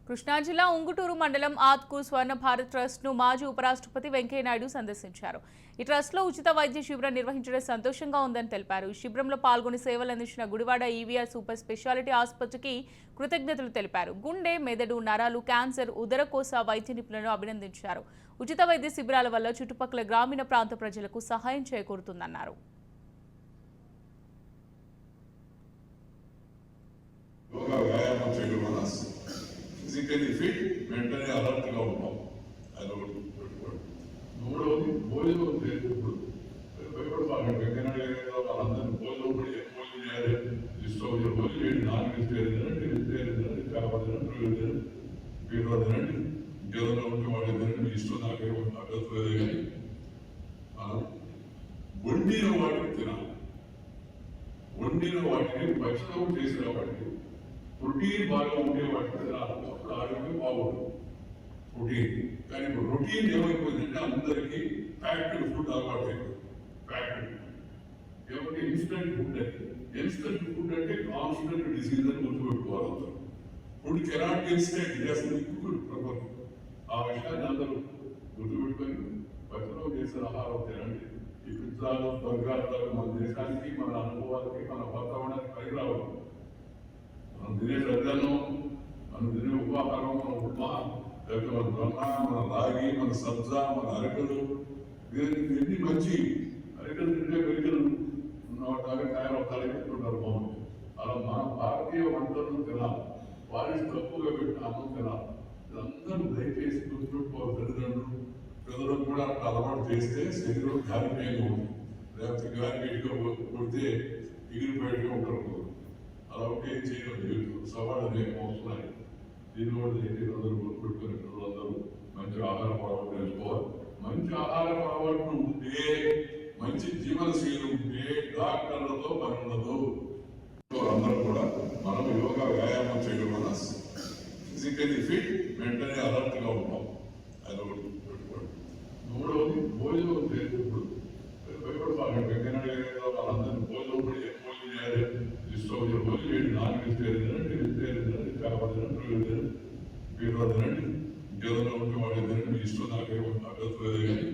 కృష్ణా జిల్లా ఉంగుటూరు మండలం ఆత్కు స్వర్ణ భారత్ ట్రస్ట్ ను మాజీ ఉపరాష్ట్రపతి వెంకయ్యనాయుడు సందర్శించారు. ఈ ట్రస్ట్ లో ఉచిత వైద్య శిబిరం నిర్వహించడం సంతోషంగా ఉందని తెలిపారు. ఈ శిబిరంలో పాల్గొని సేవలందించిన గుడివాడ ఈవీఆర్ సూపర్ స్పెషాలిటీ ఆసుపత్రికి కృతజ్ఞతలు తెలిపారు. గుండె, మెదడు, నరాలు, క్యాన్సర్, ఉదరకోశ వైద్య నిపుణులను అభినందించారు. ఉచిత వైద్య శిబిరాల వల్ల చుట్టుపక్కల గ్రామీణ ప్రాంత ప్రజలకు సహాయం చేకూరుతుందన్నారు. ఫిజికల్లీ ఫిట్, మెంటలీ అలర్ట్గా ఉంటాం. అదొకటి. మూడవది భోజనం చేసేటప్పుడు భయపడతాను. వెంకయ్యనాయుడు వాళ్ళందరినీ భోజనం చేయాలి, ఇష్టం భోజనం చేయండి. నాన్ వెజిటేరియన్ తినండి, వెజిటేరియన్ తినండి, చేప తినండి, తినండి, పీటర్ తినండి, ఇంకేదైనా ఉంటే వాళ్ళు తినండి. మీ ఇష్టం నాకే అభ్యర్థలేదు. కానీ మనం వండిన వాటిని తినాలి. వండిన వాటిని భక్షణం చేసిన వాటిని ప్రోటీన్ బాగా ఉండే వాటిని అప్పుడు ఆరోగ్యం బాగుంటుంది. ప్రోటీన్ కానీ ఇప్పుడు రొటీన్ ఏమైపోయిందంటే అందరికీ ప్యాక్డ్ ఫుడ్ అలవాటు అయిపోయింది. ప్యాక్డ్ ఏమంటే ఇన్స్టెంట్ ఫుడ్ అంటే ఇన్స్టెంట్ ఫుడ్ అంటే కాన్స్టెంట్ డిసీజ్ అని గుర్తుపెట్టుకోవాలి. అందరూ ఫుడ్ కెనాట్ ఇన్స్టెంట్ చేస్తుంది ప్రపంచం. ఆ విషయాన్ని అందరూ గుర్తుపెట్టుకొని భక్షణం చేసిన ఆహారం తినండి. ఈ పిజ్జాలు, బర్గర్లు మన దేశానికి, మన అనుభవాలకి, మన వాతావరణానికి పనిరావాలి. మనం తినే సజ్జనం, మనం తినే ఉపాహారం, మన ఉప్మా, లేకపోతే మన బ్రహ్మ, మన రాగి, మన సబ్జా, మన అరకలు, ఇవన్నీ మంచి. అరకలు తింటే మెరికలు ఉన్నవాటాగా తయారవుతారని చెప్తుంటారు బాగుంటుంది. అలా మన భారతీయ వంటలను తినాలి. వారిని తక్కువగా పెట్టి అన్నం తినాలి. ఇదందరూ దయచేసి గుర్తుపెట్టుకోవాలి. తల్లిదండ్రులు పిల్లలకు కూడా అట్లా అలవాటు చేస్తే శరీరం గాలిపేగా ఉంటుంది. లేకపోతే గాలి గట్టిగా కొడితే ఎగిరిపోయేట్టుగా ఉంటారు. అలా ఉంటే ఏం చేయడం లేదు. సవాళ్ళు అనేక వస్తున్నాయి. దీన్ని కూడా అందరూ గుర్తుపెట్టుకునే పిల్లలందరూ మంచి ఆహార అలవాటు నేర్చుకోవాలి. మంచి ఆహార అలవాట్లు ఉంటే, మంచి జీవనశైలి ఉంటే డాక్టర్లతో పని ఉండదు. అందరూ కూడా మనం యోగా వ్యాయామం చేయడం వల్ల ఫిజికల్లీ ఫిట్, మెంటలీ అలర్ట్గా ఉంటాం. అదొకటి. మూడవది భోజనం చేసేటప్పుడు భయపడతాను. వెంకయ్యనాయుడు వాళ్ళందరినీ భోజనం చేయాలి, ఇష్టం భోజనం చేయండి. నాన్ వెజిటేరియన్ తినండి, వెజిటేరియన్ తినండి, చేప తినండి, తినండి, పీటర్ తినండి, ఇంకేదైనా ఉంటే వాళ్ళు తినండి. మీ ఇష్టం నాకే అభ్యర్థలేదు. కానీ